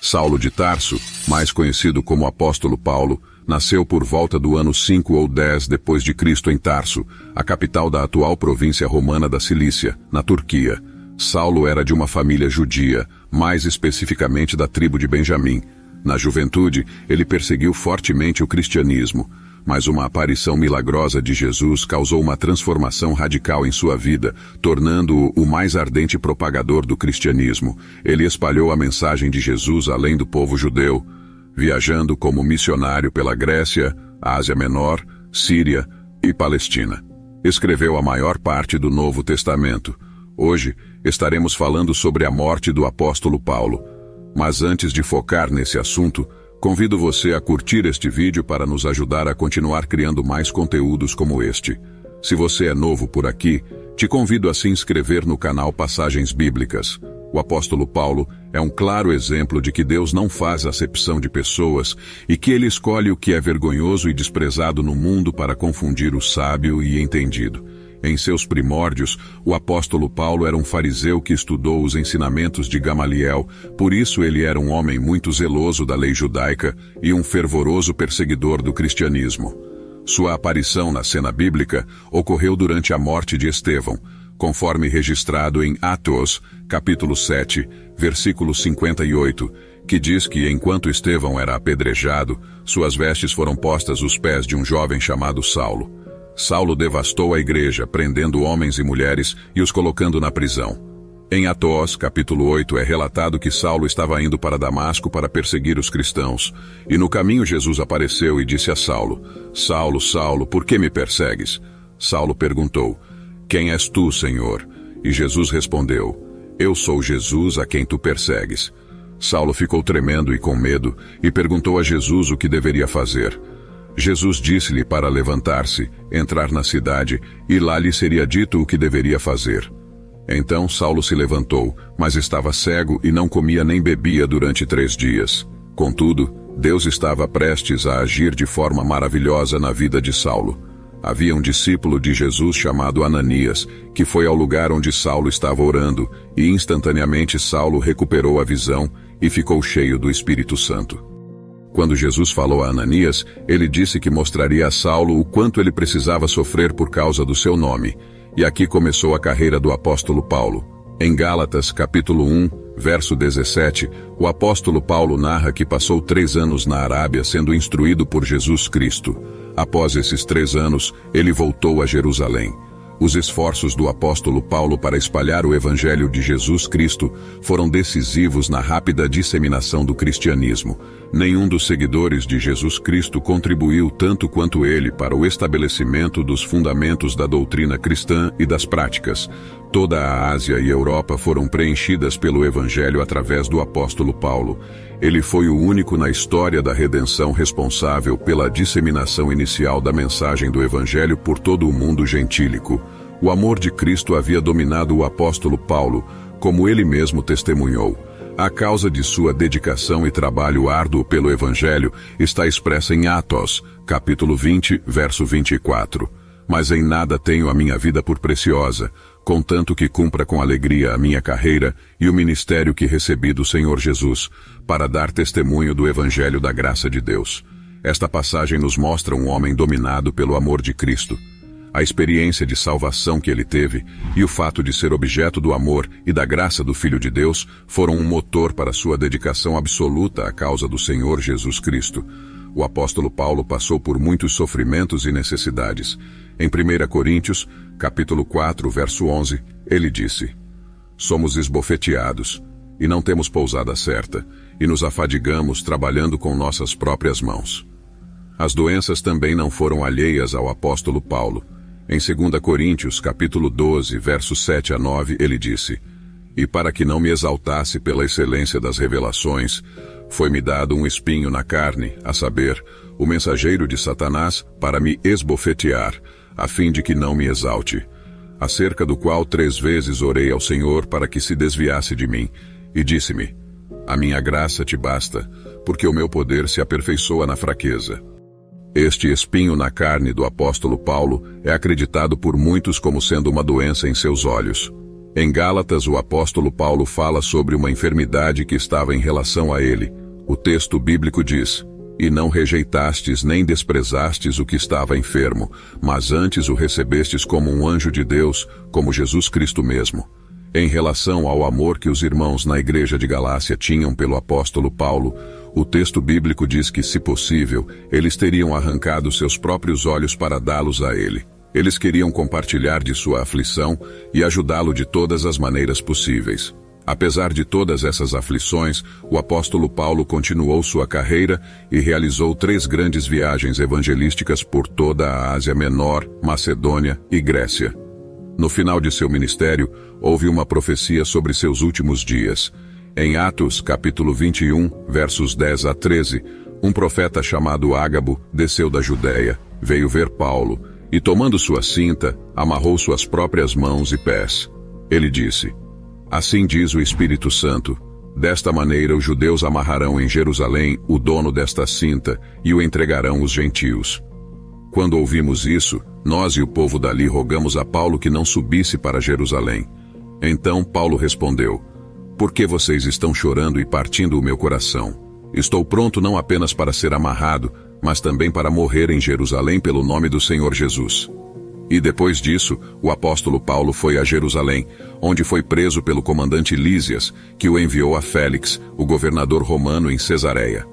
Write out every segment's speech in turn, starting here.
Saulo de Tarso, mais conhecido como Apóstolo Paulo, nasceu por volta do ano 5 ou 10 depois de Cristo em Tarso, a capital da atual província romana da Cilícia, na Turquia. Saulo era de uma família judia, mais especificamente da tribo de Benjamim. Na juventude, ele perseguiu fortemente o cristianismo, mas uma aparição milagrosa de Jesus causou uma transformação radical em sua vida, tornando-o o mais ardente propagador do cristianismo. Ele espalhou a mensagem de Jesus além do povo judeu, viajando como missionário pela Grécia, Ásia Menor, Síria e Palestina. Escreveu a maior parte do Novo Testamento. Hoje, estaremos falando sobre a morte do apóstolo Paulo. Mas antes de focar nesse assunto, convido você a curtir este vídeo para nos ajudar a continuar criando mais conteúdos como este. Se você é novo por aqui, te convido a se inscrever no canal Passagens Bíblicas. O apóstolo Paulo é um claro exemplo de que Deus não faz acepção de pessoas e que ele escolhe o que é vergonhoso e desprezado no mundo para confundir o sábio e entendido. Em seus primórdios, o apóstolo Paulo era um fariseu que estudou os ensinamentos de Gamaliel, por isso ele era um homem muito zeloso da lei judaica e um fervoroso perseguidor do cristianismo. Sua aparição na cena bíblica ocorreu durante a morte de Estevão, conforme registrado em Atos, capítulo 7, versículo 58, que diz que enquanto Estevão era apedrejado, suas vestes foram postas aos pés de um jovem chamado Saulo. Saulo devastou a igreja, prendendo homens e mulheres e os colocando na prisão. Em Atos, capítulo 8, é relatado que Saulo estava indo para Damasco para perseguir os cristãos. E no caminho Jesus apareceu e disse a Saulo: Saulo, Saulo, por que me persegues? Saulo perguntou: Quem és tu, Senhor? E Jesus respondeu: Eu sou Jesus a quem tu persegues. Saulo ficou tremendo e com medo e perguntou a Jesus o que deveria fazer. Jesus disse-lhe para levantar-se, entrar na cidade, e lá lhe seria dito o que deveria fazer. Então Saulo se levantou, mas estava cego e não comia nem bebia durante 3 dias. Contudo, Deus estava prestes a agir de forma maravilhosa na vida de Saulo. Havia um discípulo de Jesus chamado Ananias, que foi ao lugar onde Saulo estava orando, e instantaneamente Saulo recuperou a visão e ficou cheio do Espírito Santo. Quando Jesus falou a Ananias, ele disse que mostraria a Saulo o quanto ele precisava sofrer por causa do seu nome. E aqui começou a carreira do apóstolo Paulo. Em Gálatas, capítulo 1, verso 17, o apóstolo Paulo narra que passou 3 anos na Arábia sendo instruído por Jesus Cristo. Após esses 3 anos, ele voltou a Jerusalém. Os esforços do apóstolo Paulo para espalhar o evangelho de Jesus Cristo foram decisivos na rápida disseminação do cristianismo. Nenhum dos seguidores de Jesus Cristo contribuiu tanto quanto ele para o estabelecimento dos fundamentos da doutrina cristã e das práticas. Toda a Ásia e Europa foram preenchidas pelo evangelho através do apóstolo Paulo. Ele foi o único na história da redenção responsável pela disseminação inicial da mensagem do evangelho por todo o mundo gentílico. O amor de Cristo havia dominado o apóstolo Paulo, como ele mesmo testemunhou. A causa de sua dedicação e trabalho árduo pelo evangelho está expressa em Atos, capítulo 20, verso 24. Mas em nada tenho a minha vida por preciosa, contanto que cumpra com alegria a minha carreira e o ministério que recebi do Senhor Jesus, para dar testemunho do evangelho da graça de Deus. Esta passagem nos mostra um homem dominado pelo amor de Cristo. A experiência de salvação que ele teve e o fato de ser objeto do amor e da graça do Filho de Deus foram um motor para sua dedicação absoluta à causa do Senhor Jesus Cristo. O apóstolo Paulo passou por muitos sofrimentos e necessidades. Em 1 Coríntios, capítulo 4, verso 11, ele disse: Somos esbofeteados, e não temos pousada certa, e nos afadigamos trabalhando com nossas próprias mãos. As doenças também não foram alheias ao apóstolo Paulo. Em 2 Coríntios, capítulo 12, versos 7 a 9, ele disse: E para que não me exaltasse pela excelência das revelações, foi-me dado um espinho na carne, a saber, o mensageiro de Satanás, para me esbofetear, a fim de que não me exalte. Acerca do qual 3 vezes orei ao Senhor para que se desviasse de mim, e disse-me: A minha graça te basta, porque o meu poder se aperfeiçoa na fraqueza. Este espinho na carne do apóstolo Paulo é acreditado por muitos como sendo uma doença em seus olhos. Em Gálatas, o apóstolo Paulo fala sobre uma enfermidade que estava em relação a ele. O texto bíblico diz: "E não rejeitastes nem desprezastes o que estava enfermo, mas antes o recebestes como um anjo de Deus, como Jesus Cristo mesmo." Em relação ao amor que os irmãos na igreja de Galácia tinham pelo apóstolo Paulo, o texto bíblico diz que, se possível, eles teriam arrancado seus próprios olhos para dá-los a ele. Eles queriam compartilhar de sua aflição e ajudá-lo de todas as maneiras possíveis. Apesar de todas essas aflições, o apóstolo Paulo continuou sua carreira e realizou 3 grandes viagens evangelísticas por toda a Ásia Menor, Macedônia e Grécia. No final de seu ministério, houve uma profecia sobre seus últimos dias. Em Atos, capítulo 21, versos 10 a 13, um profeta chamado Ágabo desceu da Judéia, veio ver Paulo, e tomando sua cinta, amarrou suas próprias mãos e pés. Ele disse: "Assim diz o Espírito Santo, desta maneira os judeus amarrarão em Jerusalém o dono desta cinta e o entregarão os gentios." Quando ouvimos isso, nós e o povo dali rogamos a Paulo que não subisse para Jerusalém. Então Paulo respondeu: "Por que vocês estão chorando e partindo o meu coração? Estou pronto não apenas para ser amarrado, mas também para morrer em Jerusalém pelo nome do Senhor Jesus." E depois disso, o apóstolo Paulo foi a Jerusalém, onde foi preso pelo comandante Lísias, que o enviou a Félix, o governador romano em Cesareia.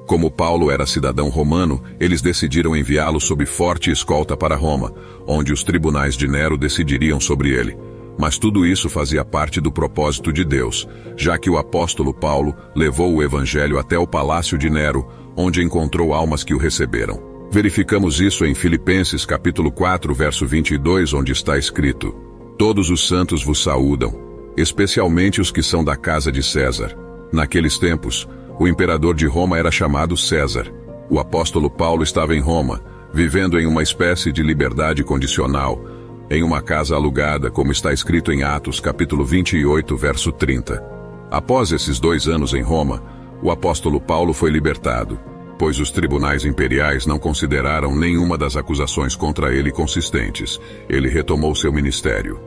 Como Paulo era cidadão romano, eles decidiram enviá-lo sob forte escolta para Roma, onde os tribunais de Nero decidiriam sobre ele. Mas tudo isso fazia parte do propósito de Deus, já que o apóstolo Paulo levou o evangelho até o palácio de Nero, onde encontrou almas que o receberam. Verificamos isso em Filipenses capítulo 4, verso 22, onde está escrito: "Todos os santos vos saúdam, especialmente os que são da casa de César." Naqueles tempos, o imperador de Roma era chamado César. O apóstolo Paulo estava em Roma, vivendo em uma espécie de liberdade condicional, em uma casa alugada, como está escrito em Atos capítulo 28, verso 30. Após esses 2 anos em Roma, o apóstolo Paulo foi libertado, pois os tribunais imperiais não consideraram nenhuma das acusações contra ele consistentes. Ele retomou seu ministério.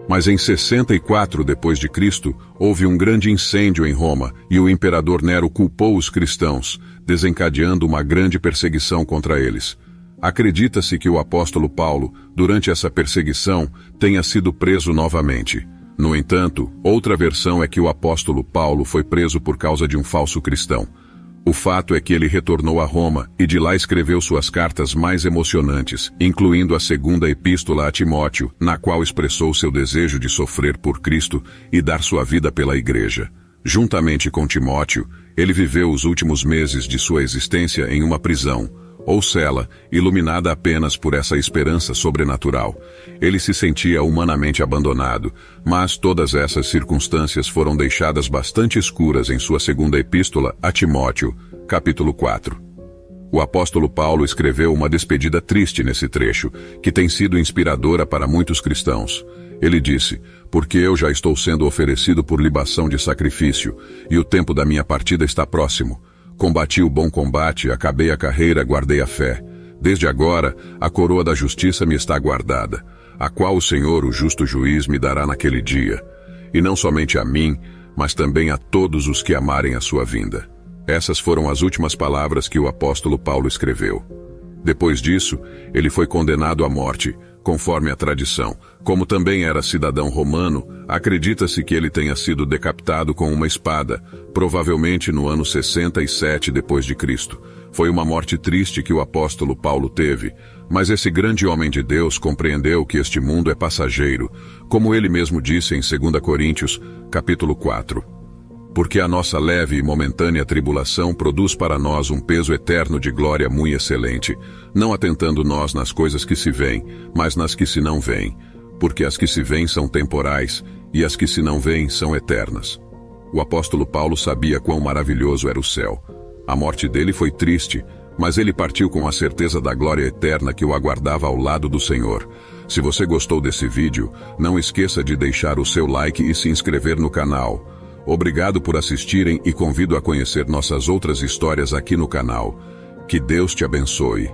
Mas em 64 d.C., houve um grande incêndio em Roma e o imperador Nero culpou os cristãos, desencadeando uma grande perseguição contra eles. Acredita-se que o apóstolo Paulo, durante essa perseguição, tenha sido preso novamente. No entanto, outra versão é que o apóstolo Paulo foi preso por causa de um falso cristão. O fato é que ele retornou a Roma e de lá escreveu suas cartas mais emocionantes, incluindo a 2ª epístola a Timóteo, na qual expressou seu desejo de sofrer por Cristo e dar sua vida pela igreja. Juntamente com Timóteo, ele viveu os últimos meses de sua existência em uma prisão, ou cela, iluminada apenas por essa esperança sobrenatural. Ele se sentia humanamente abandonado, mas todas essas circunstâncias foram deixadas bastante escuras em sua 2ª epístola a Timóteo, capítulo 4. O apóstolo Paulo escreveu uma despedida triste nesse trecho, que tem sido inspiradora para muitos cristãos. Ele disse: "Porque eu já estou sendo oferecido por libação de sacrifício, e o tempo da minha partida está próximo. Combati o bom combate, acabei a carreira, guardei a fé. Desde agora, a coroa da justiça me está guardada, a qual o Senhor, o justo juiz, me dará naquele dia. E não somente a mim, mas também a todos os que amarem a sua vinda." Essas foram as últimas palavras que o apóstolo Paulo escreveu. Depois disso, ele foi condenado à morte, conforme a tradição. Como também era cidadão romano, acredita-se que ele tenha sido decapitado com uma espada, provavelmente no ano 67 d.C. Foi uma morte triste que o apóstolo Paulo teve, mas esse grande homem de Deus compreendeu que este mundo é passageiro, como ele mesmo disse em 2 Coríntios, capítulo 4. "Porque a nossa leve e momentânea tribulação produz para nós um peso eterno de glória muito excelente, não atentando nós nas coisas que se veem, mas nas que se não veem. Porque as que se veem são temporais, e as que se não veem são eternas." O apóstolo Paulo sabia quão maravilhoso era o céu. A morte dele foi triste, mas ele partiu com a certeza da glória eterna que o aguardava ao lado do Senhor. Se você gostou desse vídeo, não esqueça de deixar o seu like e se inscrever no canal. Obrigado por assistirem e convido a conhecer nossas outras histórias aqui no canal. Que Deus te abençoe.